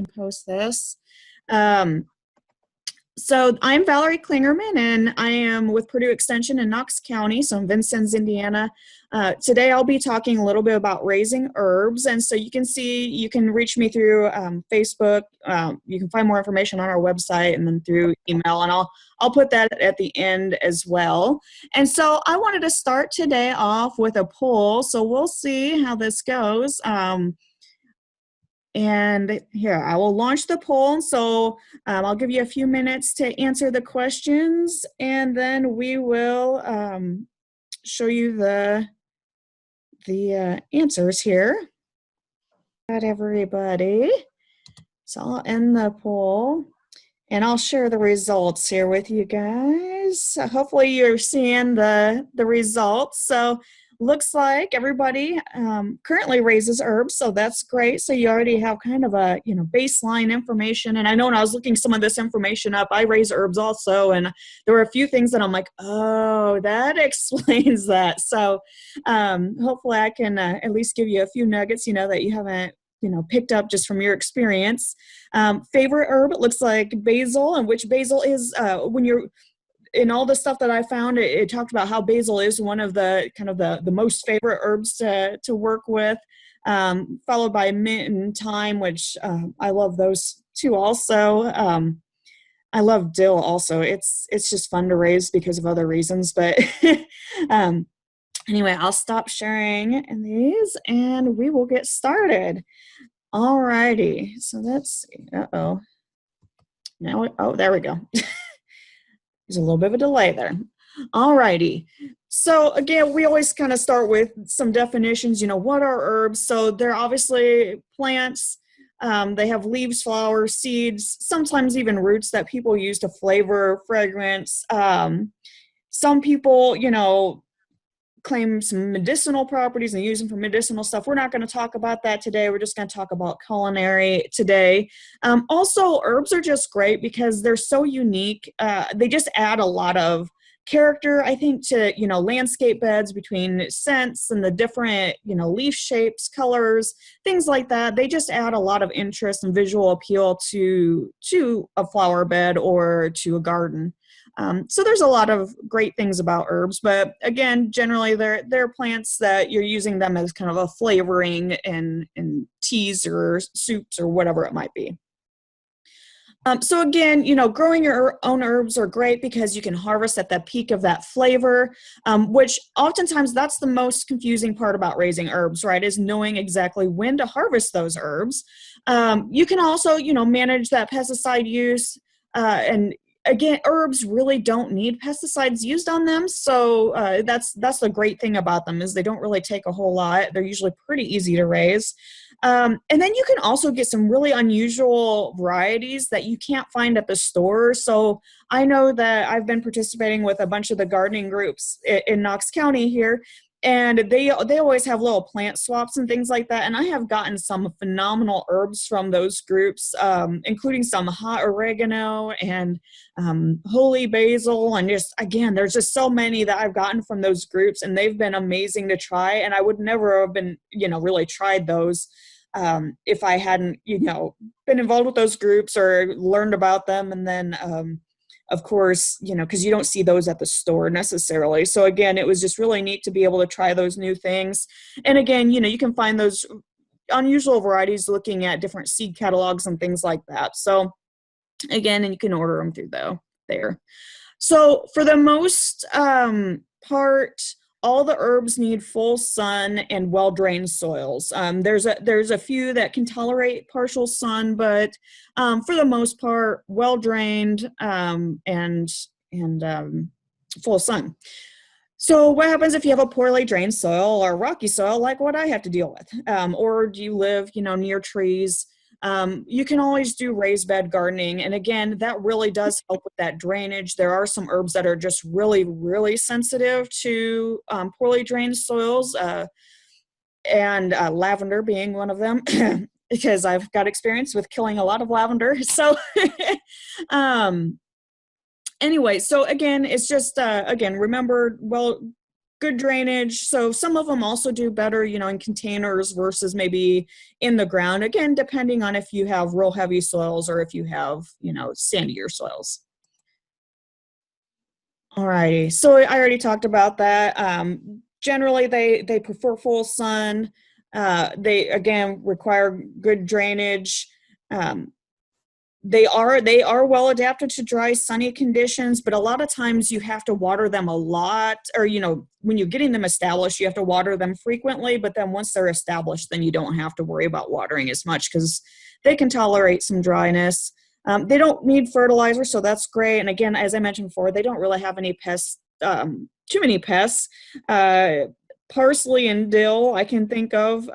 can post this. So I'm Valerie Klingerman, and I am with Purdue Extension in Knox County, so in Vincennes, Indiana. Today I'll be talking a little bit about raising herbs, and so you can see, you can reach me through Facebook. You can find more information on our website and then through email, and I'll put that at the end as well. And so I wanted to start today off with a poll, so we'll see how this goes. And here, I will launch the poll. So I'll give you a few minutes to answer the questions, and then we will show you the answers here. Got everybody. So I'll end the poll, and I'll share the results here with you guys. So hopefully you're seeing the results. So looks like everybody currently raises herbs, so that's great. So you already have kind of a baseline information. And I know when I was looking some of this information up, I raise herbs also, and there were a few things that I'm like, oh, that explains that. So hopefully I can at least give you a few nuggets, that you haven't picked up just from your experience. Favorite herb, it looks like basil, and which basil is when you're in all the stuff that I found, it talked about how basil is one of the kind of the most favorite herbs to work with, followed by mint and thyme, which I love those two also. I love dill also. It's just fun to raise because of other reasons, but anyway, I'll stop sharing in these and we will get started. All righty, so let's see. Now, there we go. There's a little bit of a delay there. All righty. So again, we always kind of start with some definitions. What are herbs? So they're obviously plants. They have leaves, flowers, seeds, sometimes even roots that people use to flavor fragrance. Some people, claim some medicinal properties and use them for medicinal stuff. We're not going to talk about that today. We're just going to talk about culinary today. Also, herbs are just great because they're so unique. They just add a lot of character, I think, to, landscape beds between scents and the different, leaf shapes, colors, things like that. They just add a lot of interest and visual appeal to a flower bed or to a garden. So there's a lot of great things about herbs, but again, generally they're plants that you're using them as kind of a flavoring in teas or soups or whatever it might be. So again, growing your own herbs are great because you can harvest at the peak of that flavor, which oftentimes that's the most confusing part about raising herbs, right, is knowing exactly when to harvest those herbs. You can also, manage that pesticide use, and again, herbs really don't need pesticides used on them, so that's the great thing about them is they don't really take a whole lot. They're usually pretty easy to raise. And then you can also get some really unusual varieties that you can't find at the store. So I know that I've been participating with a bunch of the gardening groups in Knox County here, and they always have little plant swaps and things like that. And I have gotten some phenomenal herbs from those groups, including some hot oregano and holy basil. And just, again, there's just so many that I've gotten from those groups, and they've been amazing to try. And I would never have been, really tried those if I hadn't, been involved with those groups or learned about them. And then, of course, because you don't see those at the store necessarily. So again, it was just really neat to be able to try those new things. And again, you can find those unusual varieties looking at different seed catalogs and things like that. So again, and you can order them through there. So for the most part, all the herbs need full sun and well-drained soils. There's a few that can tolerate partial sun, but for the most part, well-drained and full sun. So what happens if you have a poorly drained soil or rocky soil like what I have to deal with? Or do you live, near trees? You can always do raised bed gardening. And again, that really does help with that drainage. There are some herbs that are just really, really sensitive to poorly drained soils, and lavender being one of them, because I've got experience with killing a lot of lavender. So anyway, so again, it's just, again, remember, good drainage. So some of them also do better, in containers versus maybe in the ground. Again, depending on if you have real heavy soils or if you have, sandier soils. All righty. So I already talked about that. Generally, they prefer full sun. They again require good drainage. Um, they are well adapted to dry, sunny conditions, but a lot of times you have to water them a lot, or when you're getting them established, you have to water them frequently. But then once they're established, then you don't have to worry about watering as much because they can tolerate some dryness. They don't need fertilizer, so that's great. And again, as I mentioned before, they don't really have any pests, too many pests. Parsley and dill, I can think of.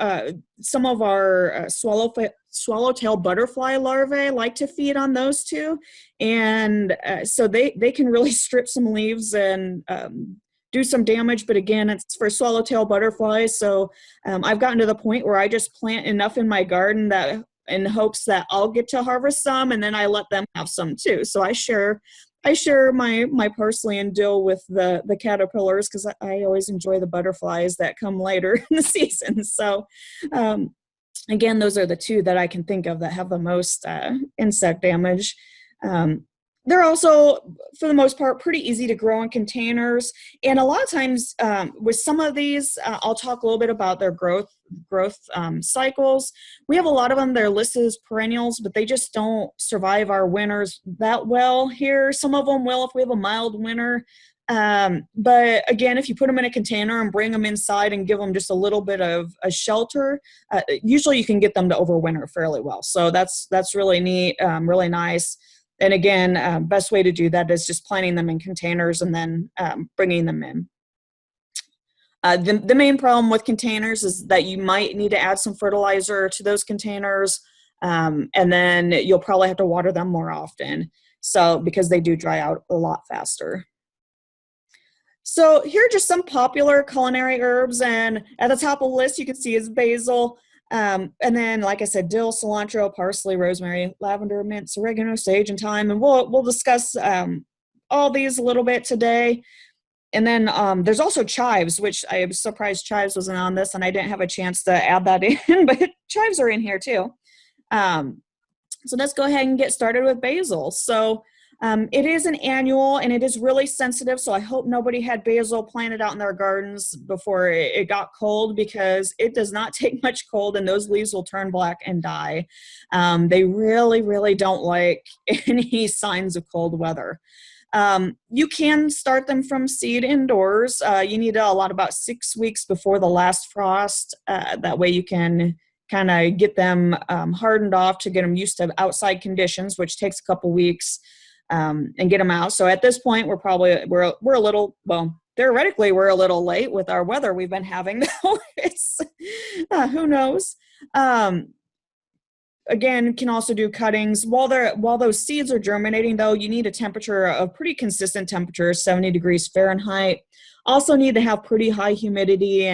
Some of our swallowtail butterfly larvae like to feed on those too. And so they can really strip some leaves and do some damage. But again, it's for swallowtail butterflies. So I've gotten to the point where I just plant enough in my garden that in hopes that I'll get to harvest some, and then I let them have some too. So I share my parsley and dill with the caterpillars because I always enjoy the butterflies that come later in the season. So again, those are the two that I can think of that have the most insect damage. They're also, for the most part, pretty easy to grow in containers. And a lot of times with some of these, I'll talk a little bit about their growth cycles. We have a lot of them, they're listed as perennials, but they just don't survive our winters that well here. Some of them will if we have a mild winter. But again, if you put them in a container and bring them inside and give them just a little bit of a shelter, usually you can get them to overwinter fairly well. So that's really neat, really nice. And again, best way to do that is just planting them in containers and then bringing them in. The main problem with containers is that you might need to add some fertilizer to those containers, and then you'll probably have to water them more often. So because they do dry out a lot faster. So here are just some popular culinary herbs, and at the top of the list you can see is basil. And then, like I said, dill, cilantro, parsley, rosemary, lavender, mint, oregano, sage, and thyme. And we'll discuss all these a little bit today. And then there's also chives, which I am surprised chives wasn't on this, and I didn't have a chance to add that in, but chives are in here too. So let's go ahead and get started with basil. So it is an annual and it is really sensitive. So I hope nobody had basil planted out in their gardens before it got cold, because it does not take much cold and those leaves will turn black and die. They really, really don't like any signs of cold weather. You can start them from seed indoors. You need to allot about 6 weeks before the last frost. That way you can kind of get them hardened off to get them used to outside conditions, which takes a couple weeks. And get them out. So at this point, we're a little, well, theoretically, we're a little late with our weather we've been having. It's who knows. Again, can also do cuttings while those seeds are germinating. Though you need a pretty consistent temperature, 70 degrees Fahrenheit. Also need to have pretty high humidity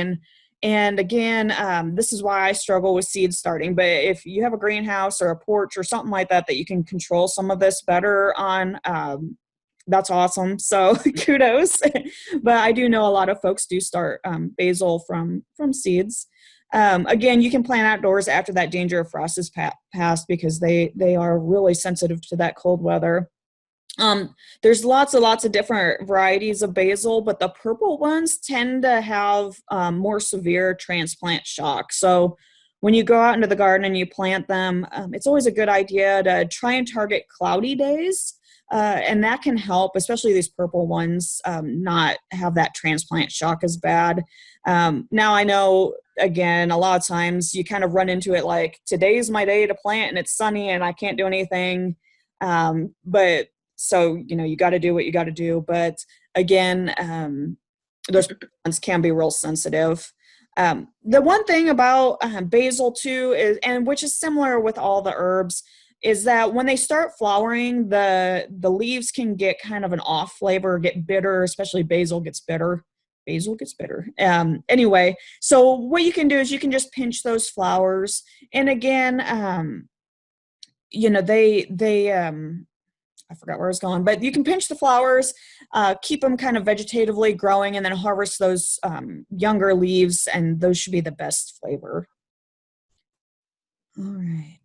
and again, this is why I struggle with seed starting. But if you have a greenhouse or a porch or something like that you can control some of this better on, that's awesome. So kudos. But I do know a lot of folks do start basil from seeds. Again, you can plant outdoors after that danger of frost is passed, because they are really sensitive to that cold weather. There's lots of different varieties of basil, but the purple ones tend to have more severe transplant shock. So when you go out into the garden and you plant them, it's always a good idea to try and target cloudy days. And that can help, especially these purple ones, not have that transplant shock as bad. Now I know, again, a lot of times you kind of run into it like, today's my day to plant and it's sunny and I can't do anything. But so, you got to do what you got to do. But again, those ones can be real sensitive. The one thing about basil too is, and which is similar with all the herbs, is that when they start flowering, the leaves can get kind of an off flavor, get bitter, especially basil gets bitter. Basil gets bitter. Anyway, so what you can do is you can just pinch those flowers. And again, I forgot where I was going, but you can pinch the flowers, keep them kind of vegetatively growing, and then harvest those younger leaves, and those should be the best flavor. All right.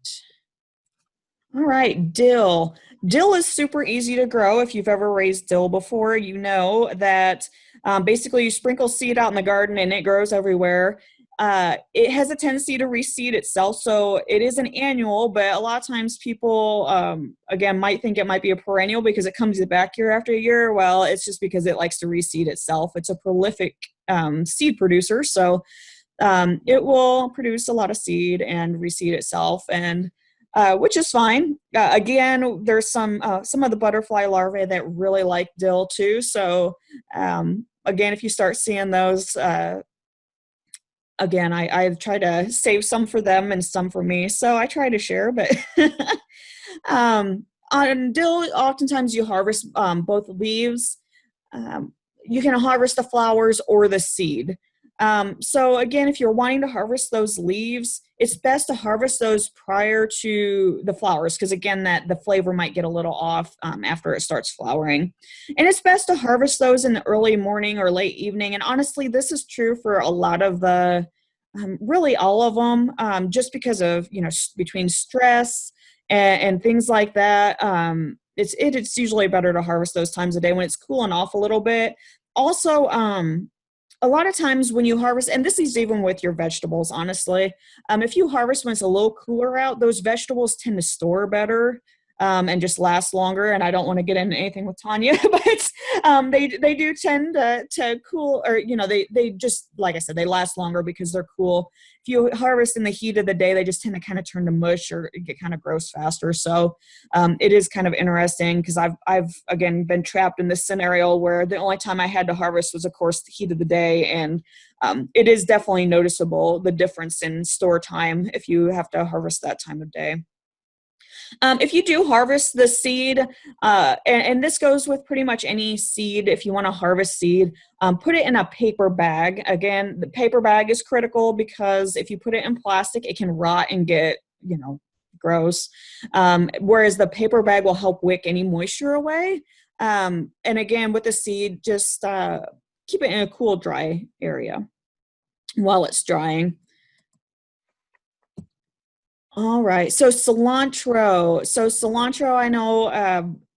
All right, dill. Dill is super easy to grow. If you've ever raised dill before, you know that basically you sprinkle seed out in the garden and it grows everywhere. It has a tendency to reseed itself, so it is an annual, but a lot of times people, again, might think it might be a perennial because it comes back year after year. Well, it's just because it likes to reseed itself. It's a prolific seed producer, so it will produce a lot of seed and reseed itself, and which is fine. Again, there's some of the butterfly larvae that really like dill too. So again, if you start seeing those, again, I try to save some for them and some for me. So I try to share, but on dill, oftentimes you harvest both leaves. You can harvest the flowers or the seed. So again, if you're wanting to harvest those leaves, it's best to harvest those prior to the flowers, because again, that the flavor might get a little off after it starts flowering. And it's best to harvest those in the early morning or late evening. And honestly, this is true for a lot of the, really all of them, just because of, between stress and things like that. It's usually better to harvest those times of day when it's cooling off a little bit. Also, a lot of times when you harvest, and this is even with your vegetables, honestly, if you harvest when it's a little cooler out, those vegetables tend to store better and just last longer. And I don't want to get into anything with Tanya, but they do tend to cool, or they just, like I said, they last longer because they're cool. If you harvest in the heat of the day, they just tend to kind of turn to mush or get kind of gross faster. So it is kind of interesting because I've again been trapped in this scenario where the only time I had to harvest was, of course, the heat of the day, and it is definitely noticeable, the difference in store time if you have to harvest that time of day. If you do harvest the seed, and this goes with pretty much any seed, if you want to harvest seed, put it in a paper bag. Again, the paper bag is critical because if you put it in plastic, it can rot and get, gross. Whereas the paper bag will help wick any moisture away. And again, with the seed, just keep it in a cool, dry area while it's drying. All right, so cilantro. So cilantro, I know,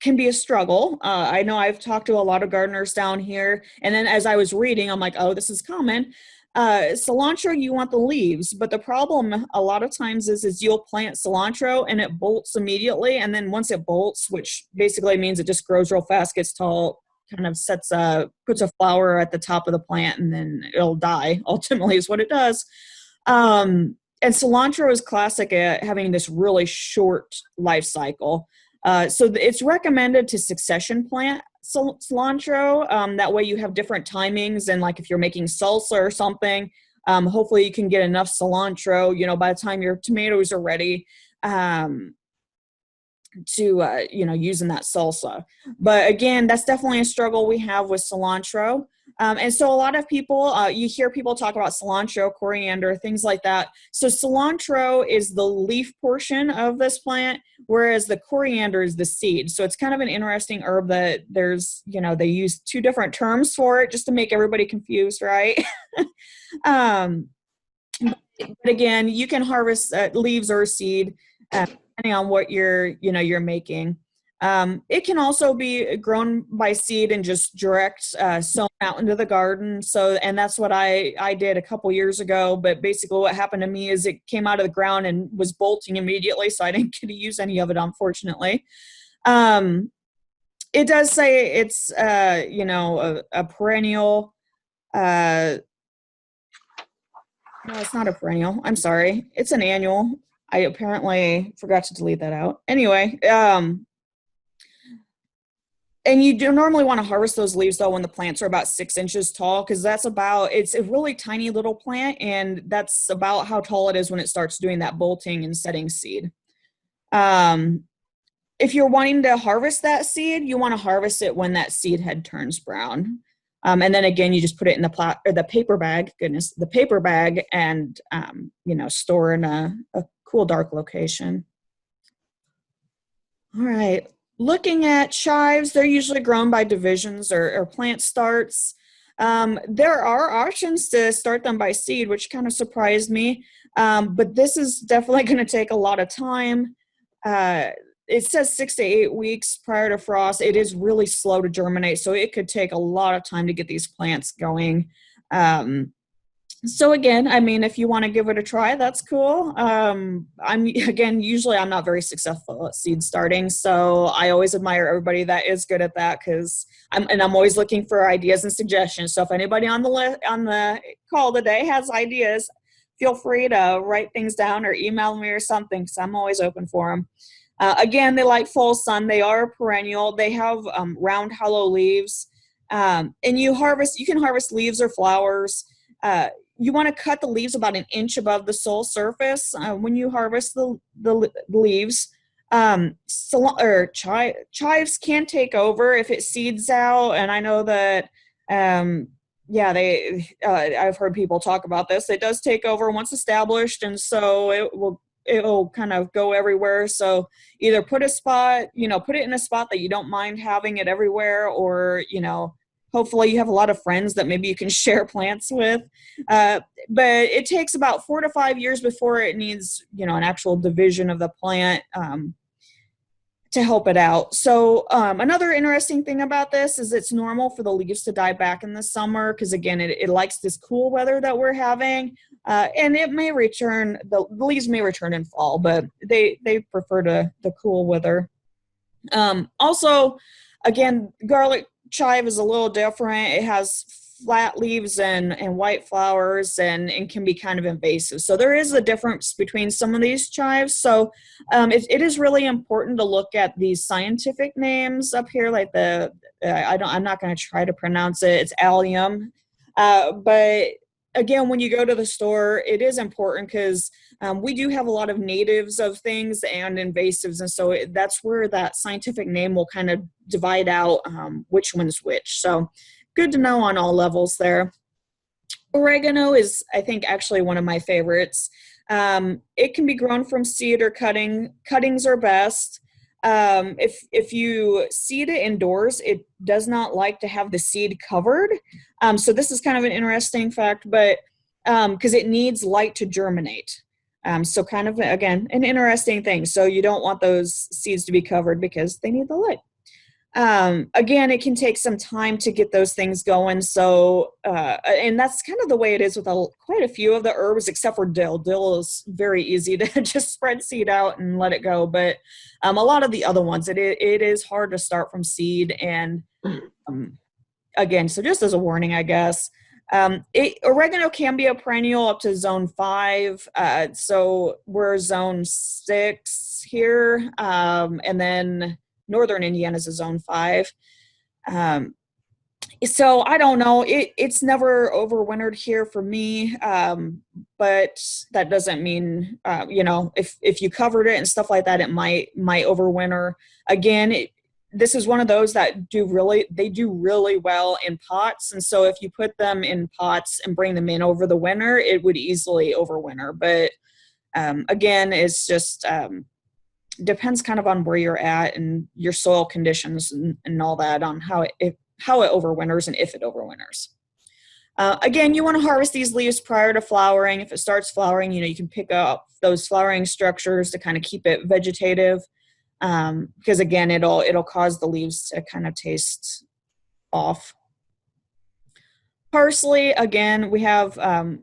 can be a struggle. I know I've talked to a lot of gardeners down here, and then as I was reading, I'm like, oh, this is common. Cilantro, you want the leaves, but the problem a lot of times is you'll plant cilantro and it bolts immediately, and then once it bolts, which basically means it just grows real fast, gets tall, kind of puts a flower at the top of the plant, and then it'll die, ultimately is what it does. And cilantro is classic at having this really short life cycle. So it's recommended to succession plant cilantro. That way you have different timings, and like if you're making salsa or something, hopefully you can get enough cilantro, by the time your tomatoes are ready, to using that salsa. But again, that's definitely a struggle we have with cilantro. And so a lot of people, you hear people talk about cilantro, coriander, things like that. So cilantro is the leaf portion of this plant, whereas the coriander is the seed. So it's kind of an interesting herb that there's, they use two different terms for it just to make everybody confused, right? But again, you can harvest leaves or seed depending on what you're making. It can also be grown by seed and just direct sown out into the garden. So, and that's what I did a couple years ago. But basically what happened to me is it came out of the ground and was bolting immediately. So I didn't get to use any of it, unfortunately. It does say it's, a perennial. No, it's not a perennial. I'm sorry. It's an annual. I apparently forgot to delete that out. Anyway, and you do normally want to harvest those leaves though when the plants are about 6 inches tall, because it's a really tiny little plant, and that's about how tall it is when it starts doing that bolting and setting seed. If you're wanting to harvest that seed, you want to harvest it when that seed head turns brown. And then again, you just put it in the paper bag, the paper bag, and, store in a cool, dark location. All right. Looking at chives, they're usually grown by divisions or plant starts. There are options to start them by seed, which kind of surprised me. But this is definitely going to take a lot of time. Uh, it says 6 to 8 weeks prior to frost. It is really slow to germinate, so it could take a lot of time to get these plants going. So again, I mean, if you want to give it a try, that's cool. Usually I'm not very successful at seed starting, so I always admire everybody that is good at that, because I'm always looking for ideas and suggestions. So if anybody on the call today has ideas, feel free to write things down or email me or something, because I'm always open for them. Again, they like full sun. They are perennial. They have round, hollow leaves, and you can harvest leaves or flowers. You want to cut the leaves about an inch above the soil surface when you harvest the leaves. Chives can take over if it seeds out, and I know that I've heard people talk about this. It does take over once established, and so it'll kind of go everywhere. So either put it in a spot that you don't mind having it everywhere, or hopefully you have a lot of friends that maybe you can share plants with. But it takes about 4 to 5 years before it needs, an actual division of the plant to help it out. So another interesting thing about this is it's normal for the leaves to die back in the summer, because again, it likes this cool weather that we're having. And it may return, the leaves may return in fall, but they prefer the cool weather. Also, again, garlic chive is a little different. It has flat leaves and white flowers and can be kind of invasive. So there is a difference between some of these chives. So it is really important to look at these scientific names up here, like I'm not going to try to pronounce it. It's allium. But again, when you go to the store, it is important, because we do have a lot of natives of things and invasives, and so that's where that scientific name will kind of divide out which one's which. So good to know on all levels there. Oregano is, I think, actually one of my favorites. It can be grown from seed or cutting. Cuttings are best. If you seed it indoors, it does not like to have the seed covered. So this is kind of an interesting fact, but because it needs light to germinate. So kind of, again, an interesting thing. So you don't want those seeds to be covered because they need the light. Again, it can take some time to get those things going. So, and that's kind of the way it is with quite a few of the herbs, except for dill. Dill is very easy to just spread seed out and let it go. But a lot of the other ones, it is hard to start from seed. And again, so just as a warning, I guess, oregano can be a perennial up to zone 5. So we're zone 6 here. And then Northern Indiana is a zone 5. So I don't know. It's never overwintered here for me. But that doesn't mean, if you covered it and stuff like that, it might overwinter. Again, this is one of those that do really well in pots. And so if you put them in pots and bring them in over the winter, it would easily overwinter. But again, it's just depends kind of on where you're at and your soil conditions and all that, on how it overwinters and if it overwinters. Again, you want to harvest these leaves prior to flowering. If it starts flowering, you can pick up those flowering structures to kind of keep it vegetative. Because again, it'll cause the leaves to kind of taste off. Parsley, again, we have,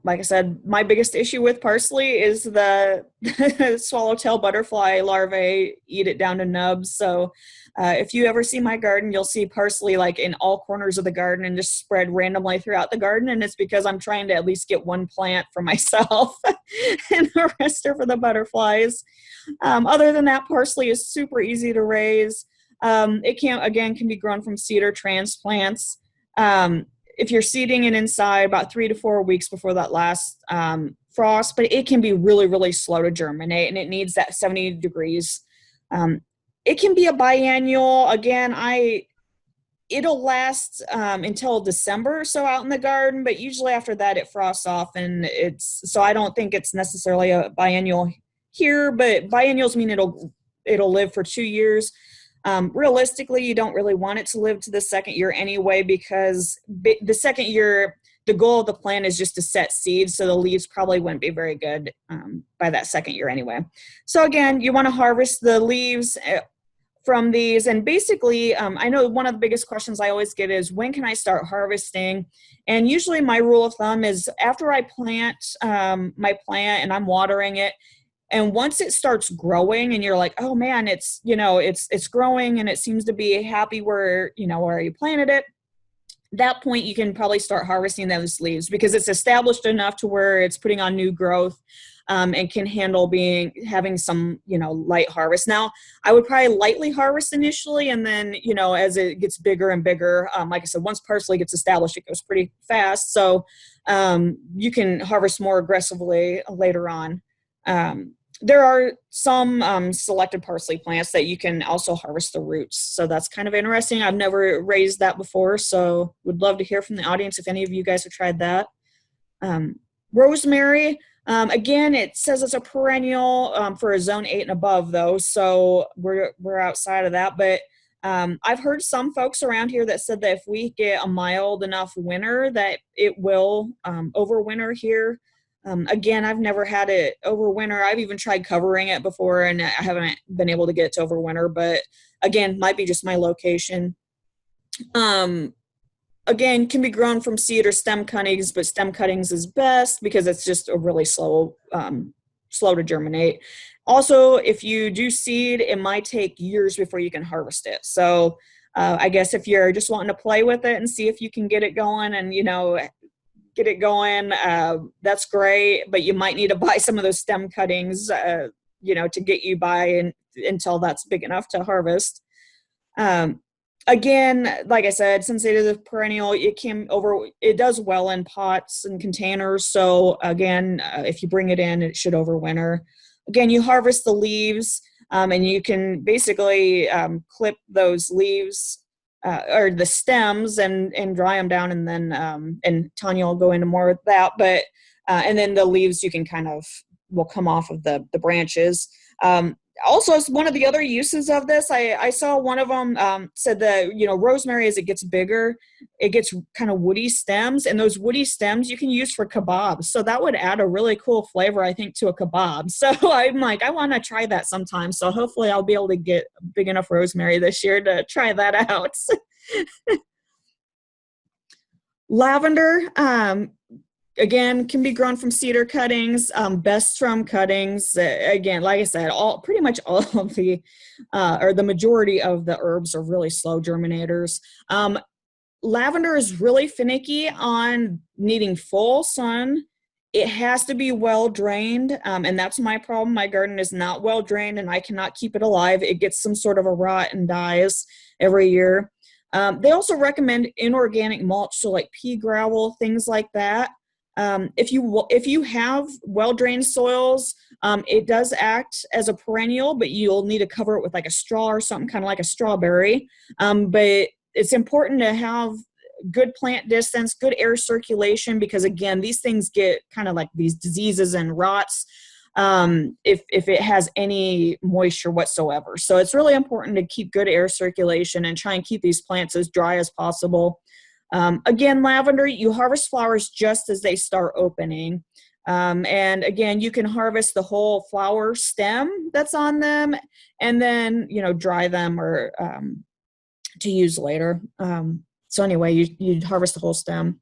like I said, my biggest issue with parsley is the swallowtail butterfly larvae eat it down to nubs. So if you ever see my garden, you'll see parsley like in all corners of the garden and just spread randomly throughout the garden. And it's because I'm trying to at least get one plant for myself and the rest are for the butterflies. Other than that, parsley is super easy to raise. It can be grown from seed or transplants. If you're seeding it inside, about 3 to 4 weeks before that last frost, but it can be really, really slow to germinate, and it needs that 70 degrees. It can be a biennial. Again, it'll last until December or so out in the garden, but usually after that it frosts off, and so I don't think it's necessarily a biennial here, but biennials mean it'll live for 2 years. Realistically, you don't really want it to live to the second year anyway, because the second year, the goal of the plant is just to set seeds, so the leaves probably wouldn't be very good by that second year anyway. So again, you want to harvest the leaves from these, and basically, I know one of the biggest questions I always get is, when can I start harvesting? And usually my rule of thumb is after I plant my plant and I'm watering it, and once it starts growing and you're like, oh man, it's growing and it seems to be happy where you planted it, that point you can probably start harvesting those leaves, because it's established enough to where it's putting on new growth and can handle having some light harvest. Now I would probably lightly harvest initially, and then as it gets bigger and bigger, like I said, once parsley gets established, it goes pretty fast, so you can harvest more aggressively later on. There are some selected parsley plants that you can also harvest the roots. So that's kind of interesting. I've never raised that before, so would love to hear from the audience if any of you guys have tried that. Rosemary, again, it says it's a perennial for a zone 8 and above though, so we're outside of that. But I've heard some folks around here that said that if we get a mild enough winter that it will overwinter here. Again, I've never had it overwinter. I've even tried covering it before and I haven't been able to get it to overwinter, but again, might be just my location. Again, can be grown from seed or stem cuttings, but stem cuttings is best because it's just a really slow to germinate. Also, if you do seed, it might take years before you can harvest it. So I guess if you're just wanting to play with it and see if you can get it going and get it going, that's great, but you might need to buy some of those stem cuttings to get you by until that's big enough to harvest. Again, like I said, since it is a perennial, it does well in pots and containers, so again, if you bring it in, it should overwinter. Again, you harvest the leaves, and you can basically clip those leaves or the stems and dry them down, and then and Tanya will go into more of that, but and then the leaves you can will come off of the branches. Also, as one of the other uses of this, I saw one of them said that rosemary, as it gets bigger, it gets kind of woody stems, and those woody stems you can use for kebabs, so that would add a really cool flavor, I think, to a kebab. So I'm like, I want to try that sometime, so hopefully I'll be able to get big enough rosemary this year to try that out. Lavender, again, can be grown from cedar cuttings, best from cuttings. Again, like I said, pretty much all of the, or the majority of the herbs are really slow germinators. Lavender is really finicky on needing full sun. It has to be well drained, and that's my problem. My garden is not well drained, and I cannot keep it alive. It gets some sort of a rot and dies every year. They also recommend inorganic mulch, so like pea gravel, things like that. If you have well-drained soils, it does act as a perennial, but you'll need to cover it with like a straw or something, kind of like a strawberry. But it's important to have good plant distance, good air circulation, because again, these things get kind of like these diseases and rots if it has any moisture whatsoever. So it's really important to keep good air circulation and try and keep these plants as dry as possible. Again, lavender, you harvest flowers just as they start opening. And again, you can harvest the whole flower stem that's on them and then, dry them or to use later. So anyway, you harvest the whole stem.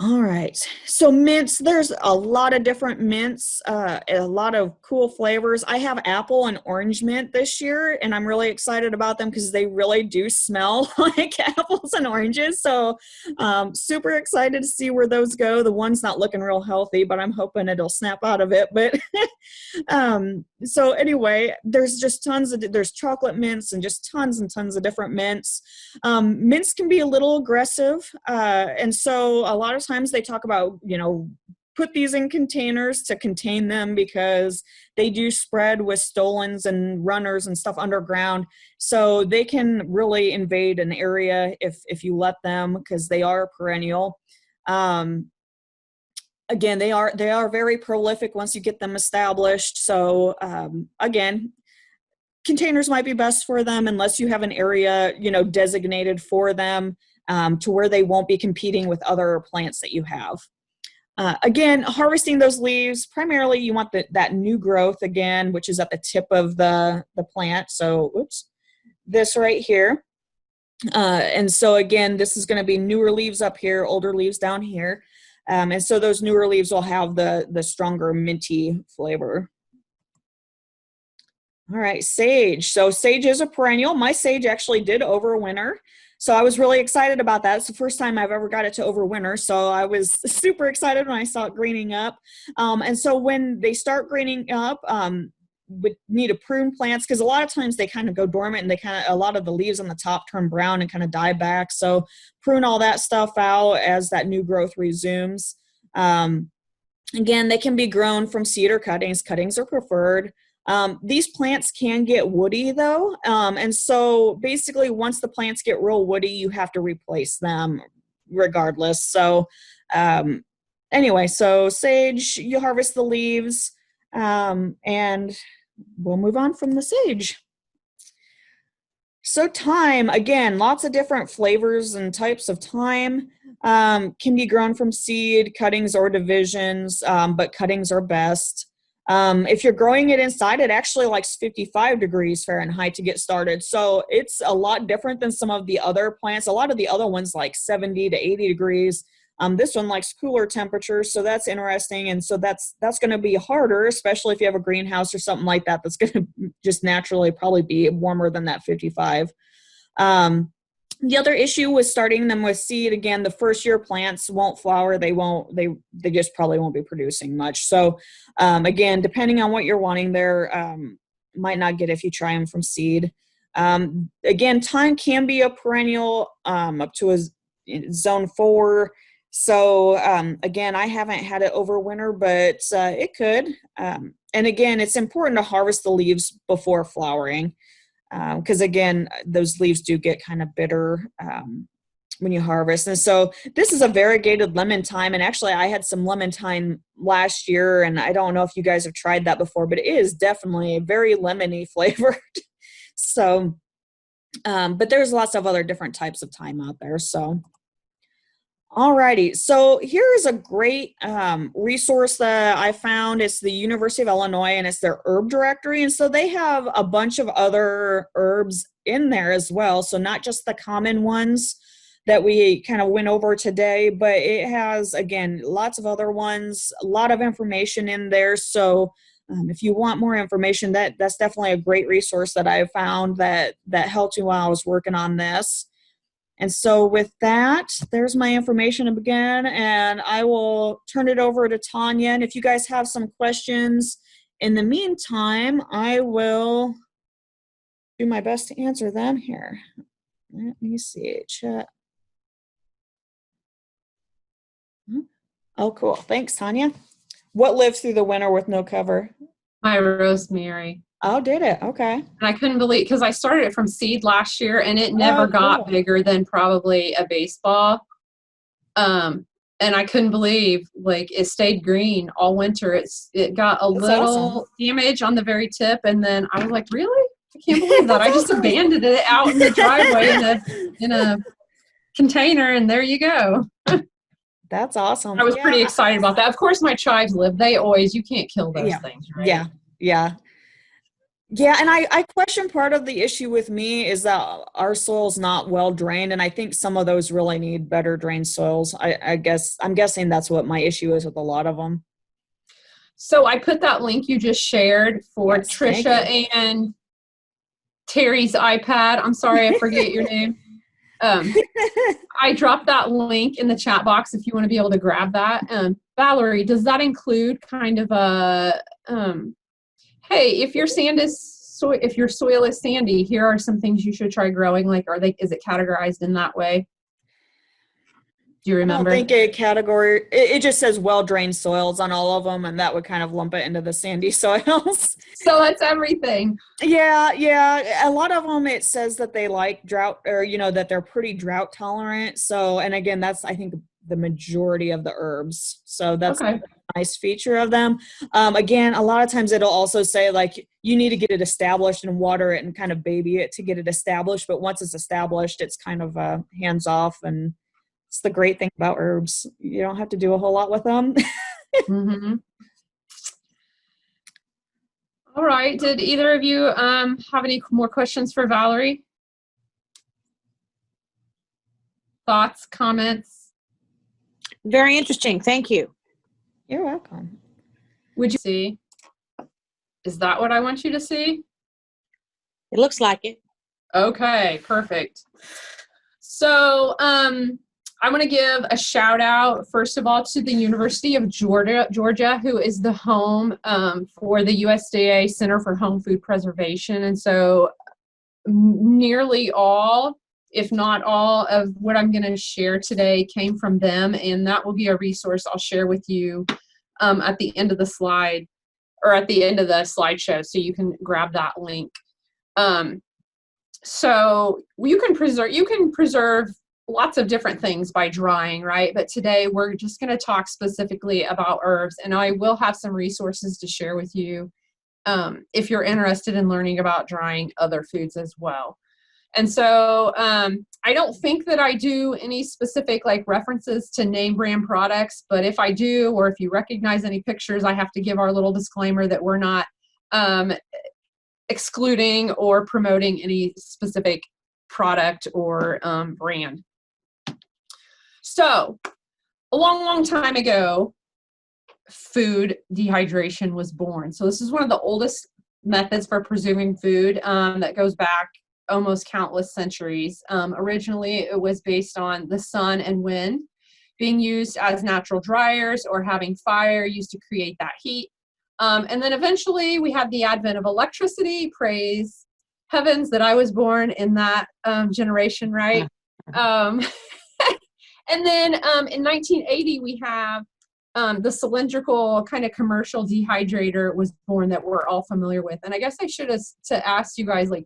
All right, so mints, there's a lot of different mints, a lot of cool flavors. I have apple and orange mint this year, and I'm really excited about them because they really do smell like apples and oranges. So super excited to see where those go. The one's not looking real healthy, but I'm hoping it'll snap out of it. But so anyway, there's just there's chocolate mints and just tons and tons of different mints. Mints can be a little aggressive, and so a lot of times they talk about, put these in containers to contain them because they do spread with stolons and runners and stuff underground. So they can really invade an area if you let them, because they are perennial. Again, they are very prolific once you get them established. So again, containers might be best for them unless you have an area, designated for them, to where they won't be competing with other plants that you have. Again, harvesting those leaves, primarily you want that new growth again, which is at the tip of the plant. So, this right here. And so again, this is going to be newer leaves up here, older leaves down here. And so those newer leaves will have the stronger minty flavor. All right, sage. So sage is a perennial. My sage actually did overwinter. So I was really excited about that. It's the first time I've ever got it to overwinter. So I was super excited when I saw it greening up. And so when they start greening up, would need to prune plants, because a lot of times they kind of go dormant and a lot of the leaves on the top turn brown and kind of die back. So prune all that stuff out as that new growth resumes. Again, they can be grown from seed or cuttings. Cuttings are preferred. These plants can get woody though. And so basically once the plants get real woody, you have to replace them regardless. So anyway, so sage, you harvest the leaves, and we'll move on from the sage. So thyme, again, lots of different flavors and types of thyme. Can be grown from seed, cuttings, or divisions, but cuttings are best. If you're growing it inside, it actually likes 55 degrees Fahrenheit to get started. So it's a lot different than some of the other plants. A lot of the other ones like 70 to 80 degrees. This one likes cooler temperatures, so that's interesting. And so that's going to be harder, especially if you have a greenhouse or something like that. That's going to just naturally probably be warmer than that 55. The other issue with starting them with seed, again, the first year plants won't flower. They just probably won't be producing much. So again, depending on what you're wanting there, might not get if you try them from seed. Again, thyme can be a perennial up to a zone 4. So again, I haven't had it over winter, but it could. And again, it's important to harvest the leaves before flowering, because again, those leaves do get kind of bitter when you harvest. And so this is a variegated lemon thyme. And actually, I had some lemon thyme last year, and I don't know if you guys have tried that before, but it is definitely very lemony flavored. So, but there's lots of other different types of thyme out there. So. Alrighty, so here's a great resource that I found. It's the University of Illinois, and it's their herb directory. And so they have a bunch of other herbs in there as well. So not just the common ones that we kind of went over today, but it has, again, lots of other ones, a lot of information in there. So if you want more information, that's definitely a great resource that I found that helped me while I was working on this. And so with that, there's my information again, and I will turn it over to Tanya. And if you guys have some questions in the meantime, I will do my best to answer them here. Let me see, chat. Oh, cool. Thanks, Tanya. What lived through the winter with no cover? My rosemary. Oh, did it? Okay. And I couldn't believe, because I started it from seed last year, and it never got bigger than probably a baseball. And I couldn't believe, like, it stayed green all winter. It got a little damage on the very tip, and then I was like, really? I can't believe that. I just abandoned it out in the driveway in a container, and there you go. That's awesome. I was pretty excited about that. Of course, my chives live. You can't kill those things, right? Yeah, and I question part of the issue with me is that our soil's not well drained, and I think some of those really need better drained soils. I'm guessing that's what my issue is with a lot of them. So I put that link you just shared for Trisha and Terry's iPad. I'm sorry, I forget your name. I dropped that link in the chat box if you want to be able to grab that. Valerie, does that include kind of a hey, if your soil is sandy, here are some things you should try growing. Like, is it categorized in that way? Do you remember? I don't think it just says well-drained soils on all of them, and that would kind of lump it into the sandy soils. So that's everything. Yeah. A lot of them, it says that they like drought, or, that they're pretty drought tolerant. So, and again, that's, I think, the majority of the herbs. So that's nice feature of them. Again, a lot of times it'll also say like you need to get it established and water it and kind of baby it to get it established. But once it's established, it's kind of hands off. And it's the great thing about herbs. You don't have to do a whole lot with them. Mm-hmm. All right. Did either of you have any more questions for Valerie? Thoughts, comments? Very interesting. Thank you. You're welcome. Would you see? Is that what I want you to see? It looks like it. Okay, perfect. So I want to give a shout out, first of all, to the University of Georgia, who is the home for the USDA Center for Home Food Preservation. And so nearly all, if not all, of what I'm going to share today came from them. And that will be a resource I'll share with you at the end of the slide, or at the end of the slideshow, so you can grab that link. So you can preserve lots of different things by drying, right? But today we're just going to talk specifically about herbs, and I will have some resources to share with you if you're interested in learning about drying other foods as well. And so I don't think that I do any specific like references to name brand products, but if I do, or if you recognize any pictures, I have to give our little disclaimer that we're not excluding or promoting any specific product or brand. So a long time ago, food dehydration was born. So this is one of the oldest methods for preserving food that goes back almost countless centuries. Originally, it was based on the sun and wind being used as natural dryers, or having fire used to create that heat. And then eventually we had the advent of electricity. Praise heavens that I was born in that generation, right? And then in 1980, we have the cylindrical kind of commercial dehydrator was born that we're all familiar with. And I guess I should have asked you guys, like,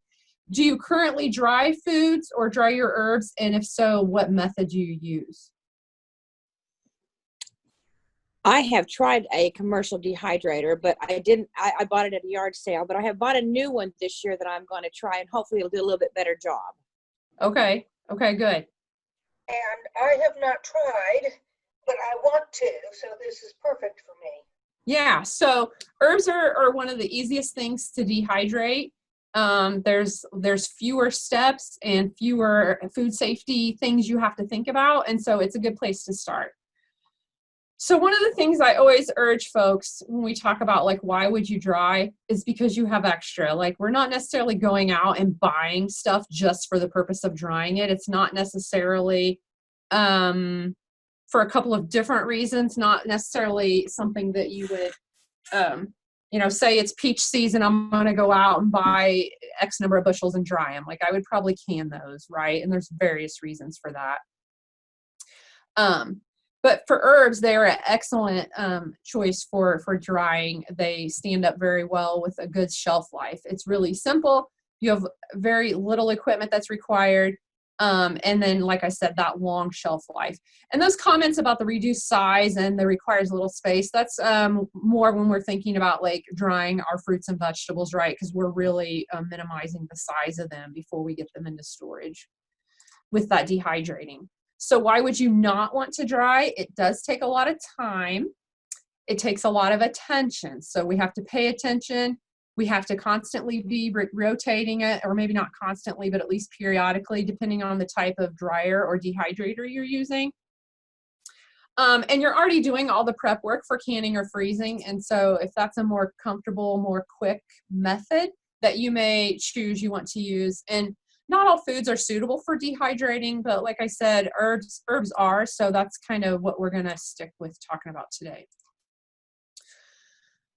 do you currently dry foods or dry your herbs? And if so, what method do you use? I have tried a commercial dehydrator, but I bought it at a yard sale, but I have bought a new one this year that I'm going to try, and hopefully it'll do a little bit better job. Okay. Okay, good. And I have not tried, but I want to, so this is perfect for me. Yeah, so herbs are one of the easiest things to dehydrate. There's fewer steps and fewer food safety things you have to think about, and so it's a good place to start. So one of the things I always urge folks when we talk about like why would you dry is because you have extra. Like, we're not necessarily going out and buying stuff just for the purpose of drying it. It's not necessarily for a couple of different reasons, not necessarily something that you would say it's peach season, I'm going to go out and buy X number of bushels and dry them. Like, I would probably can those, right? And there's various reasons for that. But for herbs, they're an excellent choice for drying. They stand up very well with a good shelf life. It's really simple. You have very little equipment that's required. And then, like I said, that long shelf life. And those comments about the reduced size and the requires little space, that's more when we're thinking about like drying our fruits and vegetables, right? Because we're really minimizing the size of them before we get them into storage with that dehydrating. So why would you not want to dry? It does take a lot of time. It takes a lot of attention. So we have to pay attention. We have to constantly be rotating it, or maybe not constantly, but at least periodically, depending on the type of dryer or dehydrator you're using. And you're already doing all the prep work for canning or freezing. And so if that's a more comfortable, more quick method that you may choose, you want to use. And not all foods are suitable for dehydrating, but like I said, herbs are, so that's kind of what we're gonna stick with talking about today.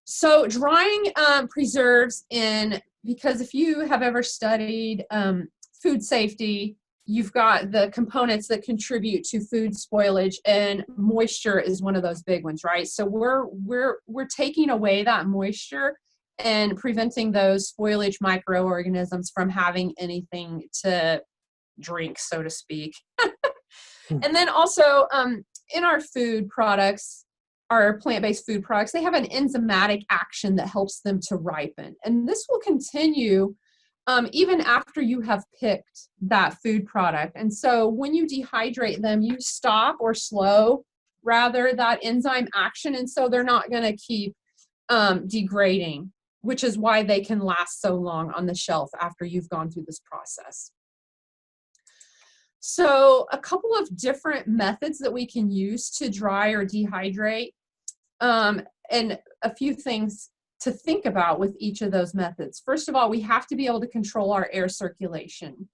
So drying preserves because if you have ever studied food safety, you've got the components that contribute to food spoilage, and moisture is one of those big ones, right? So we're taking away that moisture and preventing those spoilage microorganisms from having anything to drink, so to speak. And then also in our food products, our plant-based food products, they have an enzymatic action that helps them to ripen. And this will continue even after you have picked that food product. And so when you dehydrate them, you stop or slow rather that enzyme action. And so they're not going to keep degrading, which is why they can last so long on the shelf after you've gone through this process. So a couple of different methods that we can use to dry or dehydrate, and a few things to think about with each of those methods. First of all, we have to be able to control our air circulation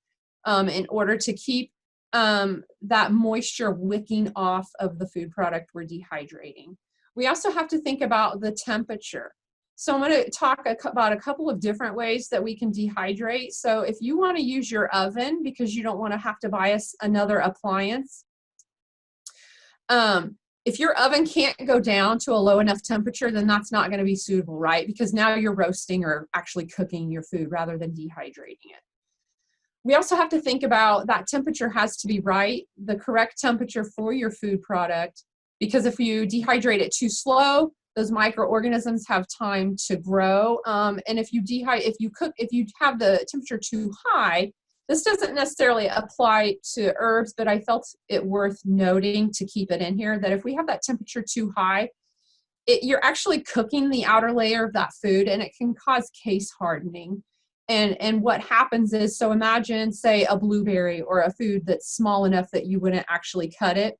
in order to keep that moisture wicking off of the food product we're dehydrating. We also have to think about the temperature. So I'm going to talk about a couple of different ways that we can dehydrate. So if you want to use your oven because you don't want to have to buy us another appliance, if your oven can't go down to a low enough temperature, then that's not going to be suitable, right? Because now you're roasting or actually cooking your food rather than dehydrating it. We also have to think about that temperature has to be right, the correct temperature for your food product, because if you dehydrate it too slow, those microorganisms have time to grow. And if you have the temperature too high, this doesn't necessarily apply to herbs, but I felt it worth noting to keep it in here that if we have that temperature too high, you're actually cooking the outer layer of that food and it can cause case hardening. And what happens is, so imagine, say, a blueberry or a food that's small enough that you wouldn't actually cut it.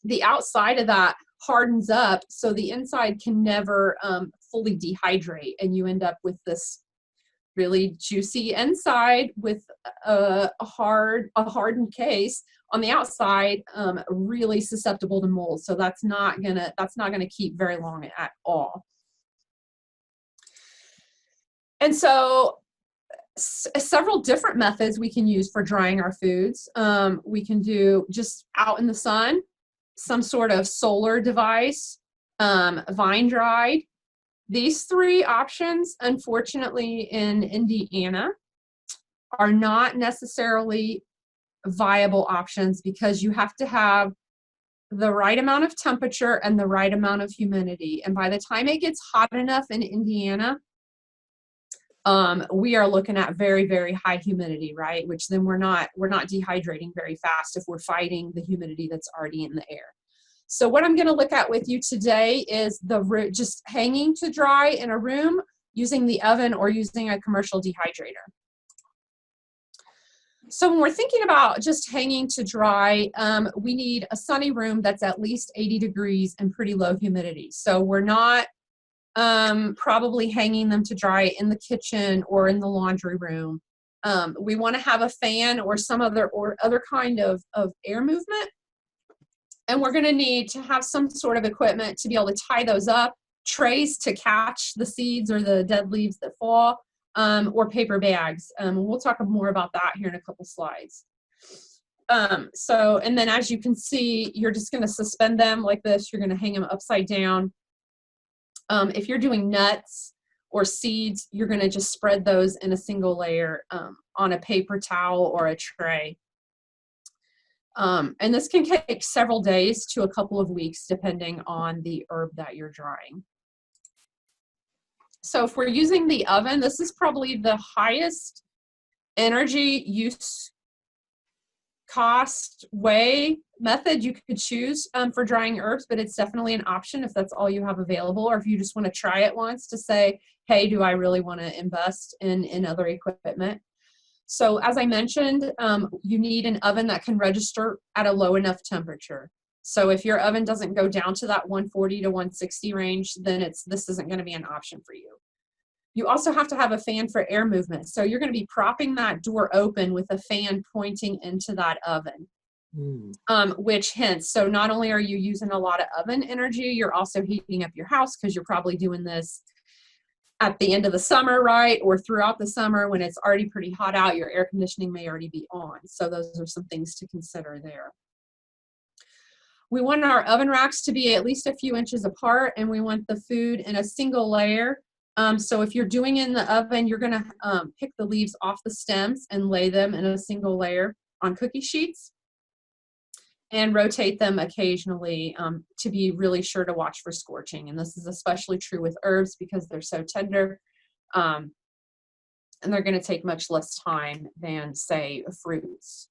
The outside of that hardens up, so the inside can never fully dehydrate, and you end up with this really juicy inside with a hardened case on the outside, really susceptible to mold. So that's not gonna keep very long at all. And so several different methods we can use for drying our foods. We can do just out in the sun, some sort of solar device, vine dried. These three options, unfortunately, in Indiana, are not necessarily viable options because you have to have the right amount of temperature and the right amount of humidity. And by the time it gets hot enough in Indiana, we are looking at very, very high humidity, right? Which then we're not dehydrating very fast if we're fighting the humidity that's already in the air. So what I'm going to look at with you today is just hanging to dry in a room using the oven or using a commercial dehydrator. So when we're thinking about just hanging to dry, we need a sunny room that's at least 80 degrees and pretty low humidity. So we're not probably hanging them to dry in the kitchen or in the laundry room. We want to have a fan or some other kind of air movement. And we're going to need to have some sort of equipment to be able to tie those up, trays to catch the seeds or the dead leaves that fall, or paper bags. We'll talk more about that here in a couple slides. And then as you can see, you're just going to suspend them like this. You're going to hang them upside down. If you're doing nuts or seeds, you're going to just spread those in a single layer on a paper towel or a tray. And this can take several days to a couple of weeks, depending on the herb that you're drying. So if we're using the oven, this is probably the highest energy use cost method you could choose for drying herbs, but it's definitely an option if that's all you have available, or if you just want to try it once to say, hey, do I really want to invest in other equipment? So as I mentioned, you need an oven that can register at a low enough temperature. So if your oven doesn't go down to that 140 to 160 range, then this isn't going to be an option for you. You also have to have a fan for air movement. So you're going to be propping that door open with a fan pointing into that oven, which hints. So not only are you using a lot of oven energy, you're also heating up your house because you're probably doing this at the end of the summer, right? Or throughout the summer when it's already pretty hot out, your air conditioning may already be on. So those are some things to consider there. We want our oven racks to be at least a few inches apart, and we want the food in a single layer. So if you're doing it in the oven, you're gonna pick the leaves off the stems and lay them in a single layer on cookie sheets. and rotate them occasionally to be really sure to watch for scorching. And this is especially true with herbs because they're so tender, and they're going to take much less time than, say, fruits.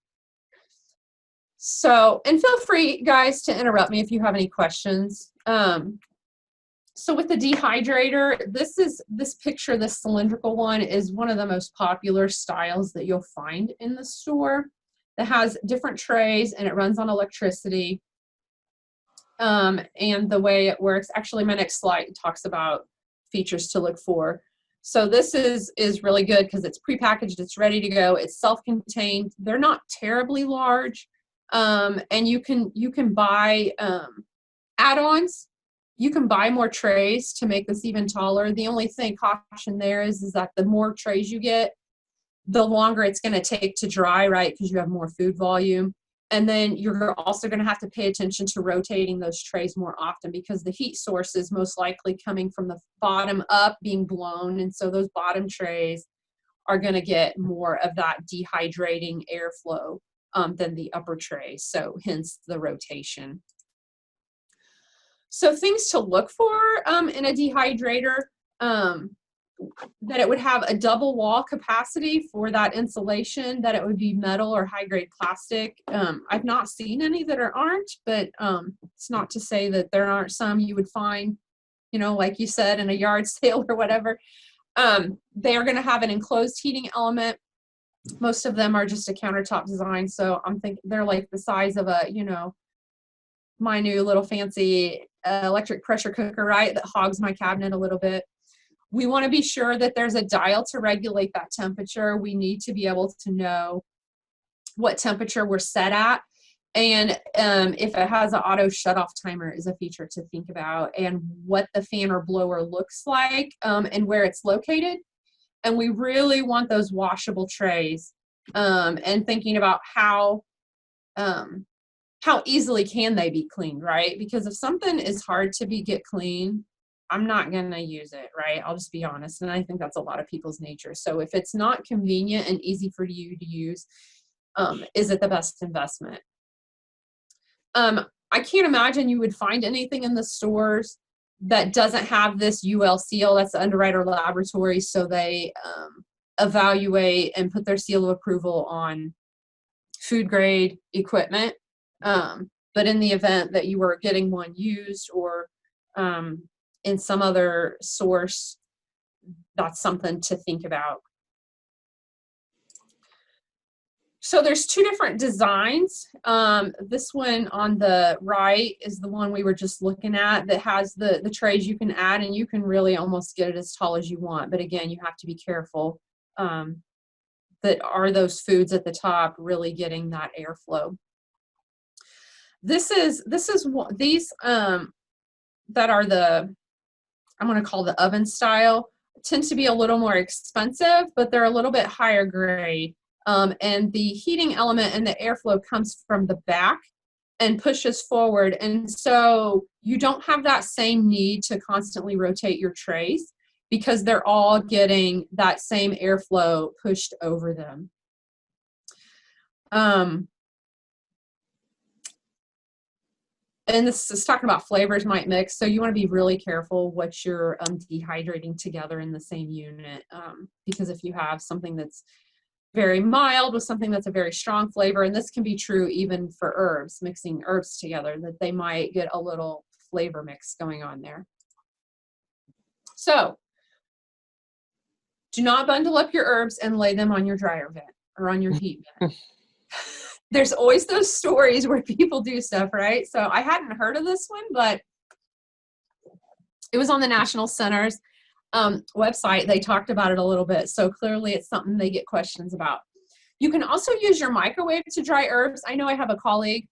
So, and feel free, guys, to interrupt me if you have any questions. So with the dehydrator, this picture, this cylindrical one, is one of the most popular styles that you'll find in the store. That has different trays and it runs on electricity. And the way it works, actually my next slide talks about features to look for. So this is really good because it's prepackaged, it's ready to go, it's self-contained. They're not terribly large, and you can buy add-ons. You can buy more trays to make this even taller. The only thing, caution there, is that the more trays you get, the longer it's going to take to dry, right? Because you have more food volume. And then you're also going to have to pay attention to rotating those trays more often because the heat source is most likely coming from the bottom up, being blown. And so those bottom trays are going to get more of that dehydrating airflow than the upper trays. So hence the rotation. So things to look for in a dehydrator, that it would have a double wall capacity for that insulation, that it would be metal or high grade plastic. I've not seen any that aren't, but it's not to say that there aren't some you would find, you know, like you said, in a yard sale or whatever. They are going to have an enclosed heating element. Most of them are just a countertop design. So I'm thinking they're like the size of a, you know, my new little fancy electric pressure cooker, right? That hogs my cabinet a little bit. We want to be sure that there's a dial to regulate that temperature. We need to be able to know what temperature we're set at. And if it has an auto shutoff timer is a feature to think about, and what the fan or blower looks like, and where it's located. And we really want those washable trays, and thinking about how easily can they be cleaned, right? Because if something is hard to get clean, I'm not going to use it, right? I'll just be honest. And I think that's a lot of people's nature. So if it's not convenient and easy for you to use, is it the best investment? I can't imagine you would find anything in the stores that doesn't have this UL seal. That's the Underwriter Laboratory. So they evaluate and put their seal of approval on food grade equipment. But in the event that you were getting one used or in some other source, that's something to think about. So there's two different designs. This one on the right is the one we were just looking at that has the trays you can add, and you can really almost get it as tall as you want. But again, you have to be careful that are those foods at the top really getting that airflow. These that are the, I'm going to call the oven style, tend to be a little more expensive, but they're a little bit higher grade. And the heating element and the airflow comes from the back and pushes forward. And so you don't have that same need to constantly rotate your trays because they're all getting that same airflow pushed over them. And this is talking about flavors might mix, so you want to be really careful what you're dehydrating together in the same unit, because if you have something that's very mild with something that's a very strong flavor, and this can be true even for herbs, mixing herbs together, that they might get a little flavor mix going on there. So do not bundle up your herbs and lay them on your dryer vent or on your heat vent. There's always those stories where people do stuff, right? So I hadn't heard of this one, but it was on the National Center's website. They talked about it a little bit. So clearly it's something they get questions about. You can also use your microwave to dry herbs. I know I have a colleague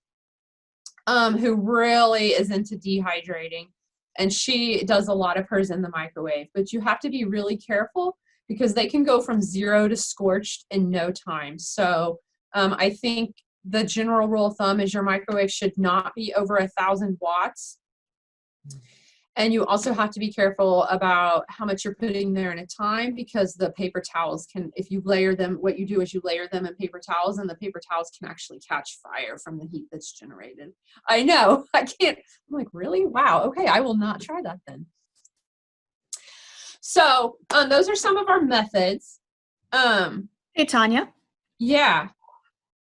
who really is into dehydrating, and she does a lot of hers in the microwave, but you have to be really careful because they can go from 0 to scorched in no time. So I think the general rule of thumb is your microwave should not be over 1,000 watts. And you also have to be careful about how much you're putting there in a time, because the paper towels can, if you layer them, what you do is you layer them in paper towels, and the paper towels can actually catch fire from the heat that's generated. I know, I can't, I'm like, really? Wow, okay, I will not try that then. So those are some of our methods. Hey, Tanya. Yeah.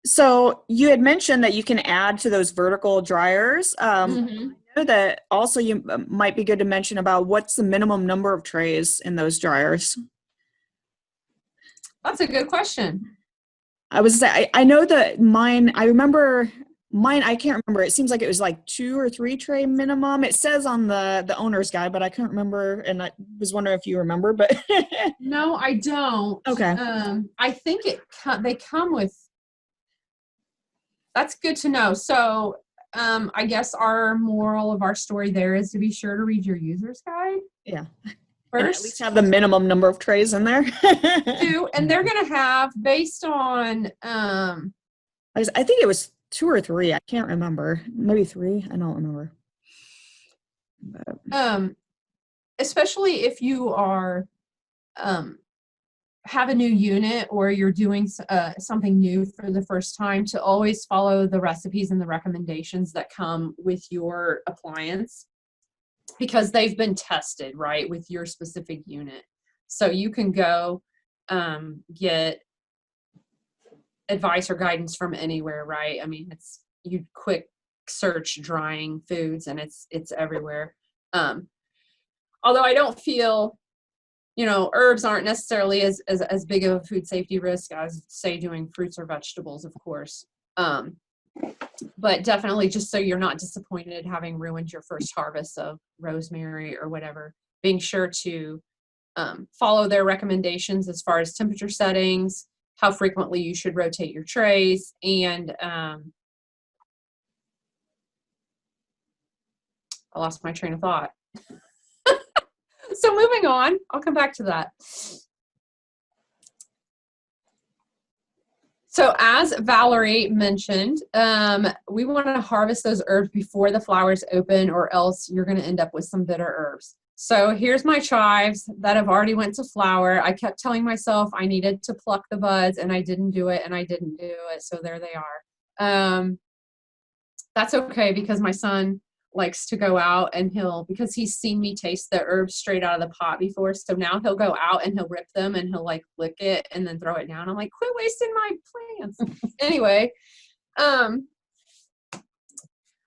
So you had mentioned that you can add to those vertical dryers. Mhm. I know that also you might be good to mention about what's the minimum number of trays in those dryers. That's a good question. I know that mine, I remember mine, I can't remember. It seems like it was like 2 or 3 tray minimum. It says on the owner's guide, but I couldn't remember, and I was wondering if you remember, but No, I don't. okay. I think they come with, that's good to know. So I guess our moral of our story there is to be sure to read your user's guide. Yeah. And at First, least have the minimum number of trays in there. and they're going to have, based on, I think it was 2 or 3. I can't remember. Maybe 3. I don't remember. But, especially if you are, have a new unit, or you're doing something new for the first time, to always follow the recipes and the recommendations that come with your appliance, because they've been tested, right, with your specific unit. So you can go get advice or guidance from anywhere, right? I mean, it's, you quick search drying foods and it's everywhere. Although I don't feel, herbs aren't necessarily as big of a food safety risk as, say, doing fruits or vegetables, of course. But definitely, just so you're not disappointed having ruined your first harvest of rosemary or whatever, being sure to follow their recommendations as far as temperature settings, how frequently you should rotate your trays, and I lost my train of thought. So moving on, I'll come back to that. So as Valerie mentioned, we want to harvest those herbs before the flowers open, or else you're going to end up with some bitter herbs. So here's my chives that have already went to flower. I kept telling myself I needed to pluck the buds, and I didn't do it, and I didn't do it. So there they are. That's okay, because my son likes to go out and because he's seen me taste the herbs straight out of the pot before. So now he'll go out and he'll rip them and he'll like lick it and then throw it down. I'm like, quit wasting my plants. Anyway,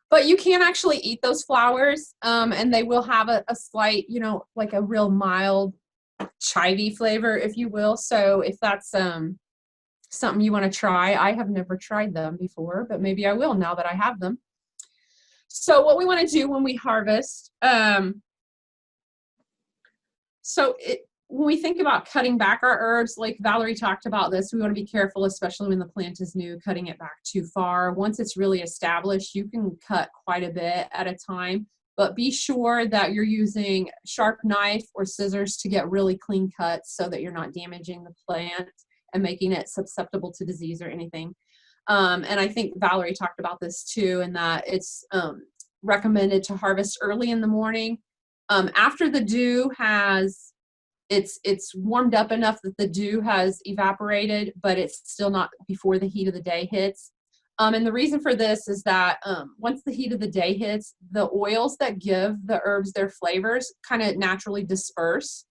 but you can actually eat those flowers, and they will have a slight, like a real mild chivy flavor, if you will. So if that's something you want to try, I have never tried them before, but maybe I will now that I have them. So what we want to do when we harvest, when we think about cutting back our herbs, like Valerie talked about this, we want to be careful, especially when the plant is new, cutting it back too far. Once it's really established, you can cut quite a bit at a time, but be sure that you're using a sharp knife or scissors to get really clean cuts so that you're not damaging the plant and making it susceptible to disease or anything. And I think Valerie talked about this too, in that it's recommended to harvest early in the morning, after the dew has, it's warmed up enough that the dew has evaporated, but it's still not before the heat of the day hits. And the reason for this is that once the heat of the day hits, the oils that give the herbs their flavors kind of naturally disperse.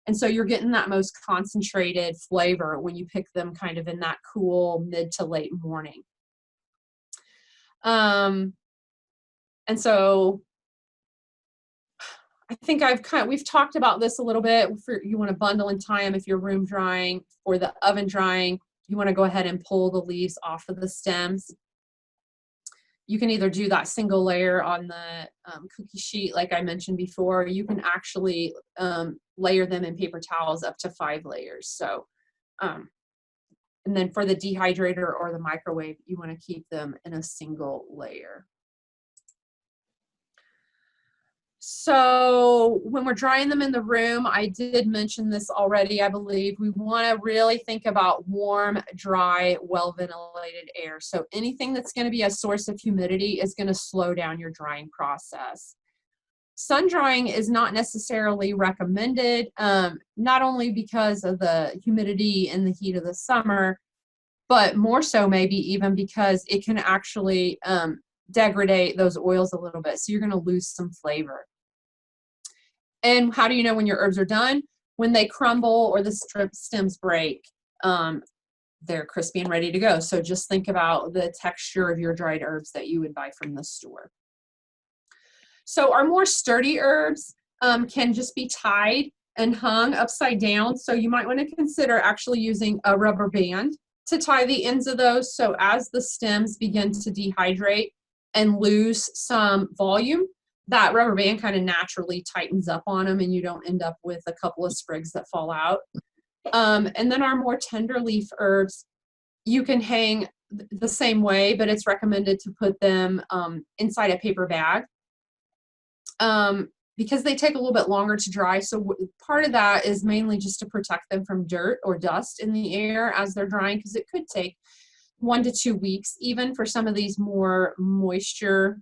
And so you're getting that most concentrated flavor when you pick them kind of in that cool mid to late morning. And so I think we've talked about this a little bit. You want to bundle and tie them if you're room drying. For the oven drying, you want to go ahead and pull the leaves off of the stems. You can either do that single layer on the cookie sheet, like I mentioned before, or you can actually layer them in paper towels up to 5 layers. So, and then for the dehydrator or the microwave, you want to keep them in a single layer. So when we're drying them in the room, I did mention this already, I believe, we want to really think about warm, dry, well-ventilated air. So anything that's going to be a source of humidity is going to slow down your drying process. sun drying is not necessarily recommended, not only because of the humidity and the heat of the summer, but more so maybe even because it can actually degrade those oils a little bit. So you're going to lose some flavor. And how do you know when your herbs are done? When they crumble or the stems break, they're crispy and ready to go. So just think about the texture of your dried herbs that you would buy from the store. So our more sturdy herbs can just be tied and hung upside down. So you might want to consider actually using a rubber band to tie the ends of those. So as the stems begin to dehydrate and lose some volume, that rubber band kind of naturally tightens up on them and you don't end up with a couple of sprigs that fall out. And then our more tender leaf herbs, you can hang the same way, but it's recommended to put them inside a paper bag because they take a little bit longer to dry. So part of that is mainly just to protect them from dirt or dust in the air as they're drying, because it could take 1 to 2 weeks even for some of these more moisture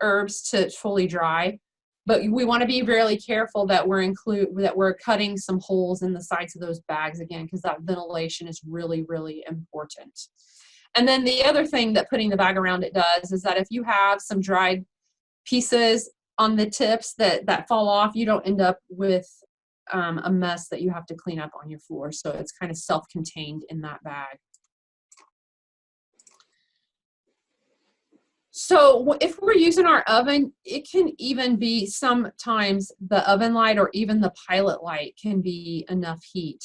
herbs to fully dry. But we want to be really careful that we're cutting some holes in the sides of those bags again, because that ventilation is really, really important. And then the other thing that putting the bag around it does is that if you have some dried pieces on the tips that fall off, you don't end up with a mess that you have to clean up on your floor. So it's kind of self-contained in that bag. So if we're using our oven, it can even be sometimes the oven light or even the pilot light can be enough heat.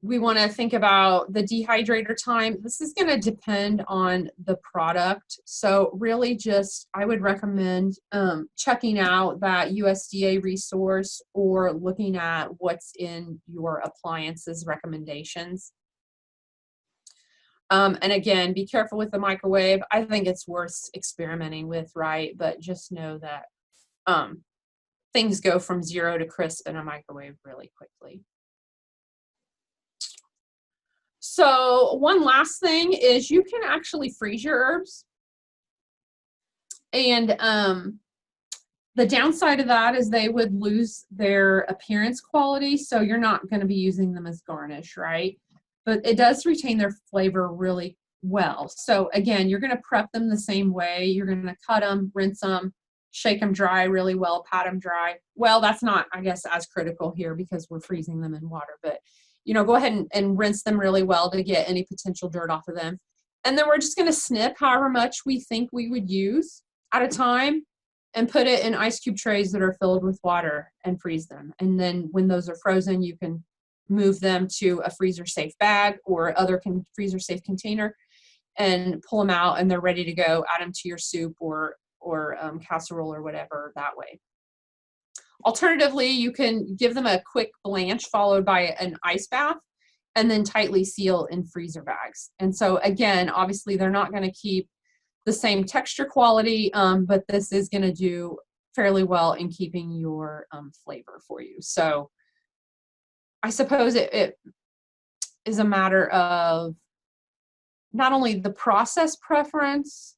We want to think about the dehydrator time. This is going to depend on the product. So really just, I would recommend checking out that USDA resource or looking at what's in your appliances recommendations. And again, be careful with the microwave. I think it's worth experimenting with, right? But just know that things go from 0 to crisp in a microwave really quickly. So one last thing is you can actually freeze your herbs. And the downside of that is they would lose their appearance quality. So you're not going to be using them as garnish, right? But it does retain their flavor really well. So again, you're going to prep them the same way. You're going to cut them, rinse them, shake them dry really well, pat them dry. Well, that's not, I guess, as critical here because we're freezing them in water. But, you know, go ahead and rinse them really well to get any potential dirt off of them. And then we're just going to snip however much we think we would use at a time and put it in ice cube trays that are filled with water and freeze them. And then when those are frozen, you can move them to a freezer safe bag or other freezer safe container and pull them out and they're ready to go. Add them to your soup or casserole or whatever that way. Alternatively, you can give them a quick blanch followed by an ice bath and then tightly seal in freezer bags. And so again, obviously they're not going to keep the same texture quality, but this is going to do fairly well in keeping your flavor for you. So I suppose it is a matter of not only the process preference,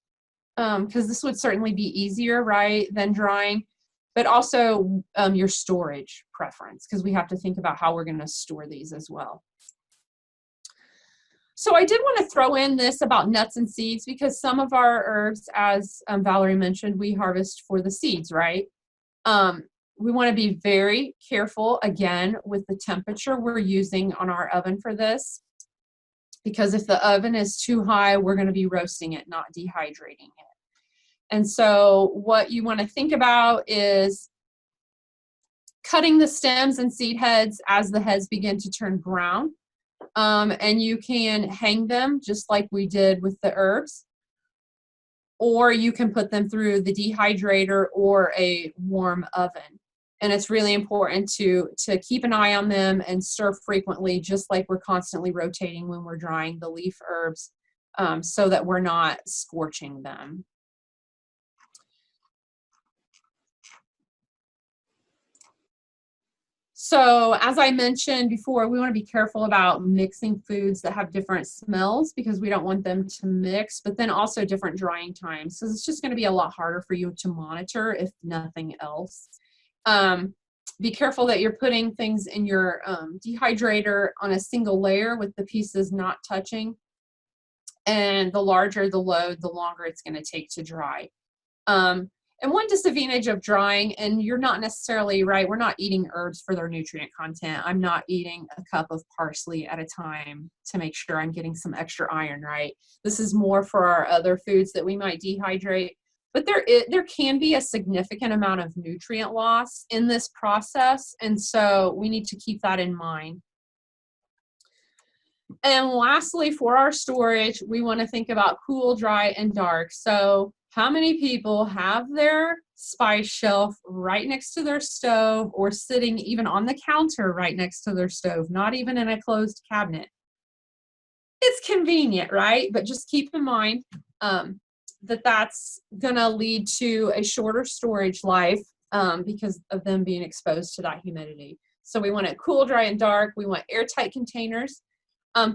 because this would certainly be easier, right, than drying, but also your storage preference, because we have to think about how we're going to store these as well. So I did want to throw in this about nuts and seeds, because some of our herbs, as Valerie mentioned, we harvest for the seeds, right? We want to be very careful, again, with the temperature we're using on our oven for this, because if the oven is too high, we're going to be roasting it, not dehydrating it. And so what you want to think about is cutting the stems and seed heads as the heads begin to turn brown. And you can hang them just like we did with the herbs, or you can put them through the dehydrator or a warm oven. And it's really important to keep an eye on them and stir frequently, just like we're constantly rotating when we're drying the leaf herbs, so that we're not scorching them. So as I mentioned before, we want to be careful about mixing foods that have different smells because we don't want them to mix, but then also different drying times. So it's just going to be a lot harder for you to monitor if nothing else. Be careful that you're putting things in your dehydrator on a single layer with the pieces not touching. And the larger the load, the longer it's going to take to dry. And one disadvantage of drying, and you're not necessarily right, we're not eating herbs for their nutrient content. I'm not eating a cup of parsley at a time to make sure I'm getting some extra iron, right? This is more for our other foods that we might dehydrate. But there can be a significant amount of nutrient loss in this process, and so we need to keep that in mind. And lastly, for our storage, we want to think about cool, dry, and dark. So how many people have their spice shelf right next to their stove or sitting even on the counter right next to their stove, not even in a closed cabinet? It's convenient, right? But just keep in mind that that's going to lead to a shorter storage life because of them being exposed to that humidity. So we want it cool, dry, and dark. We want airtight containers.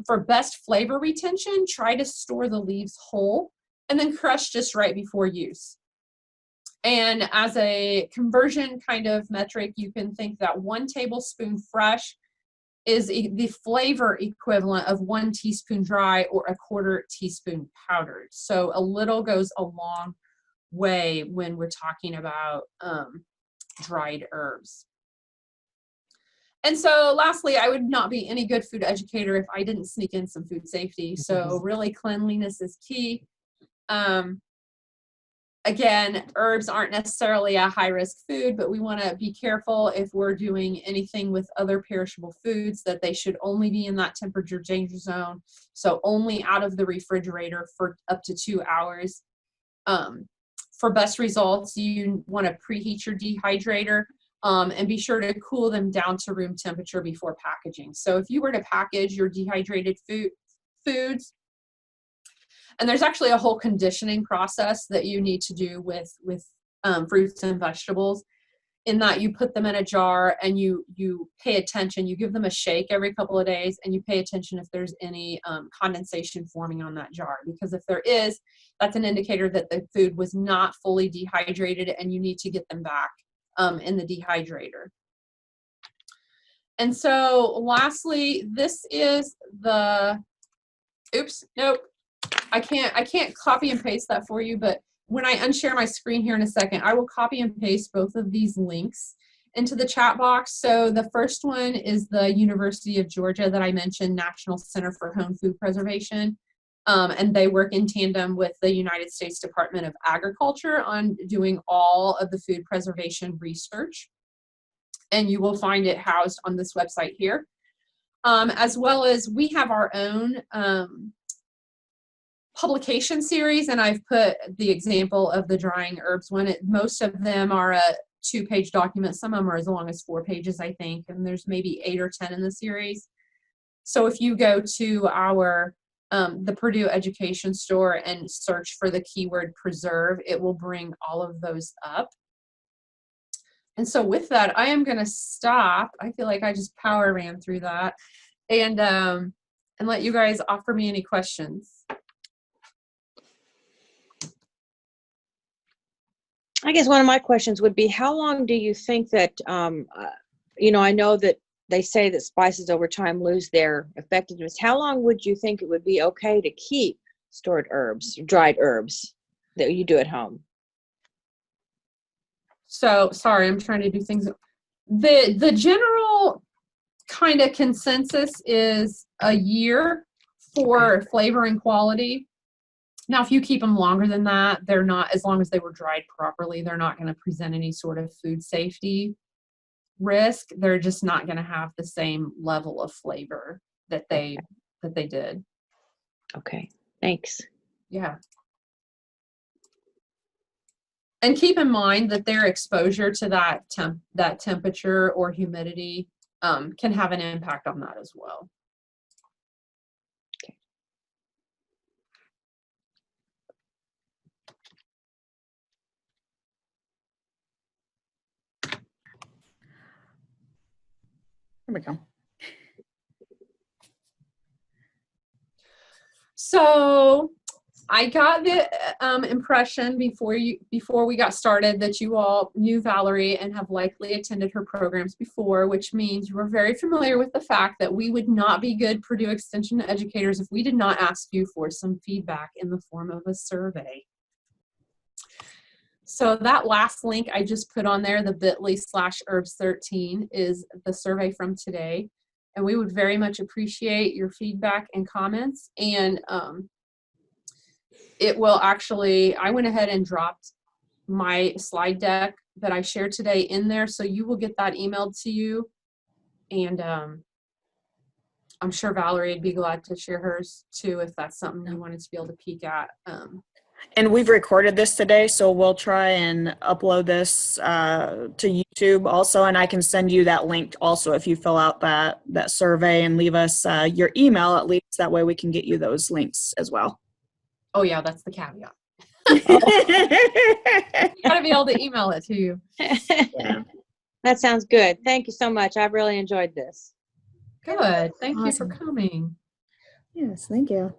For best flavor retention, try to store the leaves whole and then crush just right before use. And as a conversion kind of metric, you can think that 1 tablespoon fresh is the flavor equivalent of 1 teaspoon dry or 1/4 teaspoon powdered. So a little goes a long way when we're talking about dried herbs. And so lastly, I would not be any good food educator if I didn't sneak in some food safety. So really cleanliness is key. Again, herbs aren't necessarily a high-risk food, but we want to be careful if we're doing anything with other perishable foods that they should only be in that temperature danger zone. So only out of the refrigerator for up to 2 hours. For best results, you want to preheat your dehydrator. And be sure to cool them down to room temperature before packaging. So if you were to package your dehydrated foods, and there's actually a whole conditioning process that you need to do with fruits and vegetables, in that you put them in a jar and you pay attention, you give them a shake every couple of days, and you pay attention if there's any condensation forming on that jar. Because if there is, that's an indicator that the food was not fully dehydrated and you need to get them back in the dehydrator. And so lastly, this is the, oops, nope, I can't copy and paste that for you, but when I unshare my screen here in a second, I will copy and paste both of these links into the chat box. So the first one is the University of Georgia that I mentioned, National Center for Home Food Preservation. And they work in tandem with the United States Department of Agriculture on doing all of the food preservation research. And you will find it housed on this website here. As well as we have our own publication series, and I've put the example of the drying herbs one. Most of them are a 2-page document. Some of them are as long as 4 pages, I think, and there's maybe 8 or 10 in the series. So if you go to our the Purdue Education Store and search for the keyword preserve, it will bring all of those up. And so with that, I am going to stop. I feel like I just power ran through that, and let you guys offer me any questions. I guess one of my questions would be, how long do you think that, I know that they say that spices over time lose their effectiveness. How long would you think it would be okay to keep stored herbs, dried herbs that you do at home? So sorry, I'm trying to do things. The general kind of consensus is a year for flavor and quality. Now, if you keep them longer than that, they're not, as long as they were dried properly, they're not going to present any sort of food safety risk. They're just not going to have the same level of flavor that they did. Okay, thanks. Yeah. And keep in mind that their exposure to that temperature or humidity can have an impact on that as well. we go. So I got the impression before we got started that you all knew Valerie and have likely attended her programs before, which means you are very familiar with the fact that we would not be good Purdue Extension educators if we did not ask you for some feedback in the form of a survey. So that last link I just put on there, the bit.ly/herbs13, is the survey from today. And we would very much appreciate your feedback and comments. And it will actually, I went ahead and dropped my slide deck that I shared today in there. So you will get that emailed to you. And I'm sure Valerie would be glad to share hers too, if that's something you wanted to be able to peek at. And we've recorded this today, so we'll try and upload this to YouTube also, and I can send you that link also if you fill out that survey and leave us your email at least. That way we can get you those links as well. Oh yeah, that's the caveat. You gotta be able to email it to you. Yeah. That sounds good. Thank you so much. I've really enjoyed this. Good. Thank you for Awesome. coming. Yes, thank you.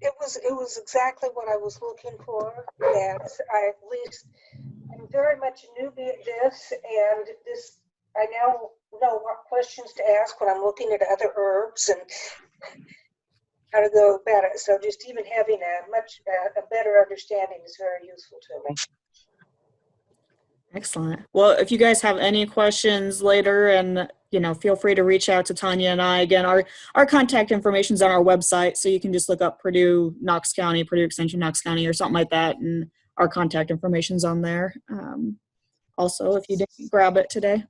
It was exactly what I was looking for. And I'm very much a newbie at this, and I now know what questions to ask when I'm looking at other herbs and how to go about it. So just even having a better understanding is very useful to me. Excellent. Well, if you guys have any questions later, and feel free to reach out to Tanya and I. Again, our contact information is on our website, so you can just look up Purdue Knox County, Purdue Extension-Knox County, or something like that, and our contact information is on there. Also, if you didn't grab it today.